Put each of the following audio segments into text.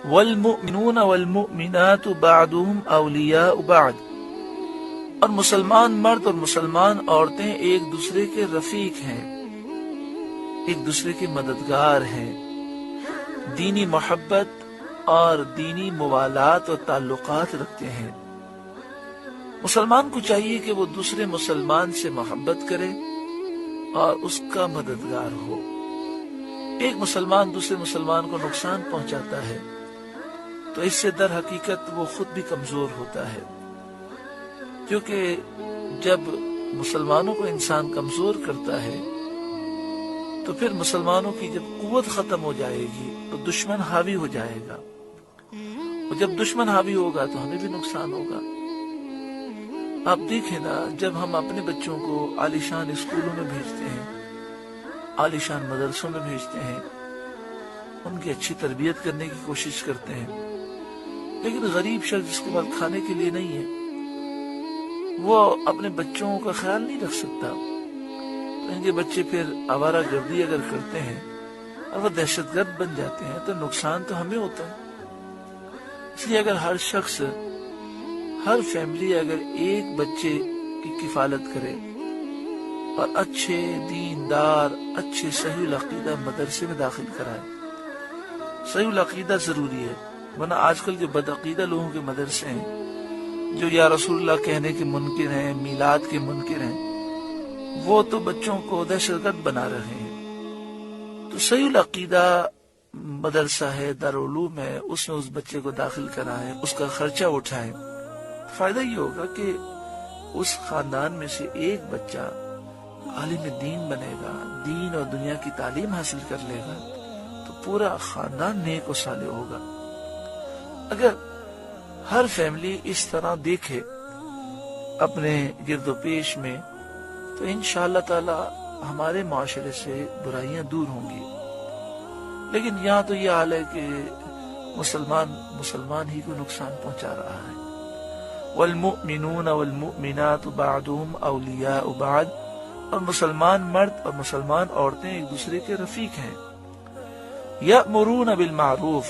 والمؤمنون والمؤمنات بعضهم اولیاء بعض، اور مسلمان مرد اور مسلمان عورتیں ایک دوسرے کے رفیق ہیں، ایک دوسرے کے مددگار ہیں، دینی محبت اور دینی موالات اور تعلقات رکھتے ہیں۔ مسلمان کو چاہیے کہ وہ دوسرے مسلمان سے محبت کرے اور اس کا مددگار ہو۔ ایک مسلمان دوسرے مسلمان کو نقصان پہنچاتا ہے تو اس سے در حقیقت وہ خود بھی کمزور ہوتا ہے، کیونکہ جب مسلمانوں کو انسان کمزور کرتا ہے تو پھر مسلمانوں کی جب قوت ختم ہو جائے گی تو دشمن حاوی ہو جائے گا، اور جب دشمن حاوی ہوگا تو ہمیں بھی نقصان ہوگا۔ آپ دیکھیں نا، جب ہم اپنے بچوں کو عالیشان اسکولوں میں بھیجتے ہیں، عالیشان مدرسوں میں بھیجتے ہیں، ان کی اچھی تربیت کرنے کی کوشش کرتے ہیں، لیکن غریب شخص جس کے پاس کھانے کے لیے نہیں ہے وہ اپنے بچوں کا خیال نہیں رکھ سکتا، تو ان کے بچے پھر آوارہ گردی اگر کرتے ہیں اور وہ دہشت گرد بن جاتے ہیں تو نقصان تو ہمیں ہوتا ہے۔ اس لیے اگر ہر شخص، ہر فیملی اگر ایک بچے کی کفالت کرے اور اچھے دیندار، اچھے صحیح العقیدہ مدرسے میں داخل کرائے، صحیح العقیدہ ضروری ہے، ورنہ آج کل جو بدعقیدہ لوگوں کے مدرسے ہیں، جو یا رسول اللہ کہنے کے منکر ہیں، میلاد کے منکر ہیں، وہ تو بچوں کو دہشت گرد بنا رہے ہیں۔ تو صحیح العقیدہ مدرسہ ہے، دارالعلوم ہے، اس میں اس بچے کو داخل کرائیں، اس کا خرچہ اٹھائیں، فائدہ یہ ہوگا کہ اس خاندان میں سے ایک بچہ عالم دین بنے گا، دین اور دنیا کی تعلیم حاصل کر لے گا تو پورا خاندان نیک و صالح ہوگا۔ اگر ہر فیملی اس طرح دیکھے اپنے گرد و پیش میں تو انشاءاللہ تعالی ہمارے معاشرے سے برائیاں دور ہوں گی، لیکن یہاں تو یہ حال ہے کہ مسلمان ہی کو نقصان پہنچا رہا ہے۔ والمؤمنون والمؤمنات بعضهم اولیاء بعض، اور مسلمان مرد اور مسلمان عورتیں ایک دوسرے کے رفیق ہیں۔ یأمرون بالمعروف،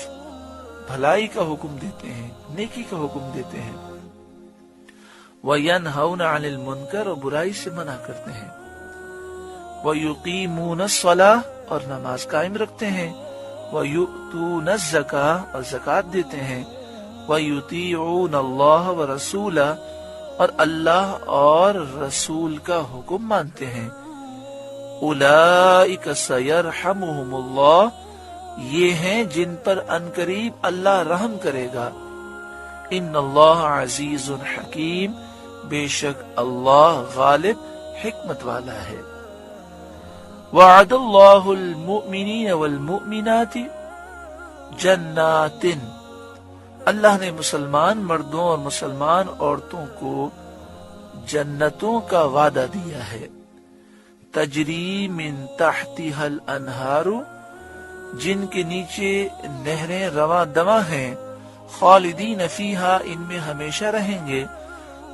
بھلائی کا حکم دیتے ہیں، نیکی کا حکم دیتے ہیں، وینہون عن المنکر، اور برائی سے منع کرتے ہیں، ویقیمون الصلاۃ، اور نماز قائم رکھتے ہیں، ویؤتون الزکاۃ، اور زکوٰۃ دیتے ہیں، ویطیعون اللہ ورسولہ، اور اللہ اور رسول کا حکم مانتے ہیں۔ اولئک سیرحمہم اللہ، یہ ہیں جن پر عنقریب اللہ رحم کرے گا۔ ان اللہ عزیز حکیم، بے شک اللہ غالب حکمت والا ہے۔ وعد اللہ المؤمنین والمؤمنات جنات، اللہ نے مسلمان مردوں اور مسلمان عورتوں کو جنتوں کا وعدہ دیا ہے، تجری من تحتها الانہار، جن کے نیچے نہریں رواں دواں ہیں، خالدین فیہا، ان میں ہمیشہ رہیں گے،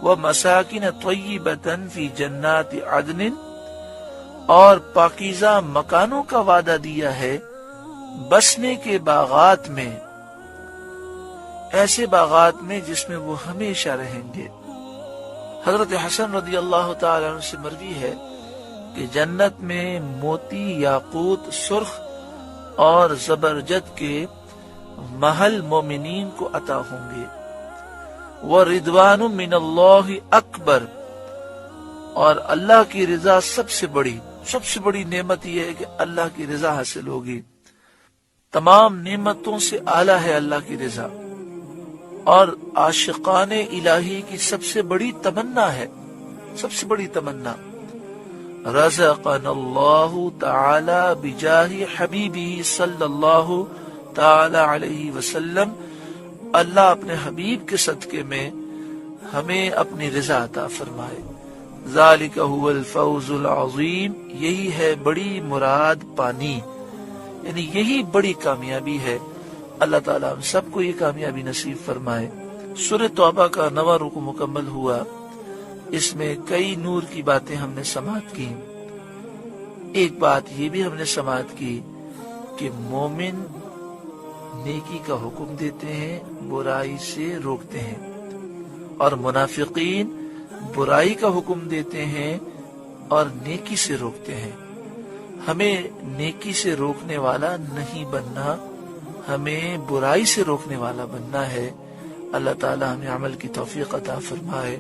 ومساکن طیبۃ فی جنات عدن، اور پاکیزہ مکانوں کا وعدہ دیا ہے بسنے کے باغات میں، ایسے باغات میں جس میں وہ ہمیشہ رہیں گے۔ حضرت حسن رضی اللہ تعالی عنہ سے مروی ہے کہ جنت میں موتی، یاقوت، سرخ اور زبرجد کے محل مومنین کو عطا ہوں گے۔ وَرِضْوَانٌ مِّنَ اللَّهِ اکبر، اور اللہ کی رضا سب سے بڑی نعمت یہ ہے کہ اللہ کی رضا حاصل ہوگی۔ تمام نعمتوں سے اعلیٰ ہے اللہ کی رضا، اور عاشقان الہی کی سب سے بڑی تمنا ہے، سب سے بڑی تمنا۔ رزقنا اللہ تعالی بجاہ حبیبہ صلی اللہ تعالی علیہ وسلم، اللہ اپنے حبیب کے صدقے میں ہمیں اپنی رضا عطا فرمائے۔ ذالک هو الفوز العظیم، یہی ہے بڑی مراد پانی، یعنی یہی بڑی کامیابی ہے۔ اللہ تعالیٰ ہم سب کو یہ کامیابی نصیب فرمائے۔ سورہ توبہ کا 9واں رکوع مکمل ہوا. اس میں کئی نور کی باتیں ہم نے سماعت کی. ایک بات یہ بھی ہم نے سماعت کی کہ مومن نیکی کا حکم دیتے ہیں، برائی سے روکتے ہیں، اور منافقین برائی کا حکم دیتے ہیں اور نیکی سے روکتے ہیں. ہمیں نیکی سے روکنے والا نہیں بننا، ہمیں برائی سے روکنے والا بننا ہے. اللہ تعالی ہمیں عمل کی توفیق عطا فرمائے.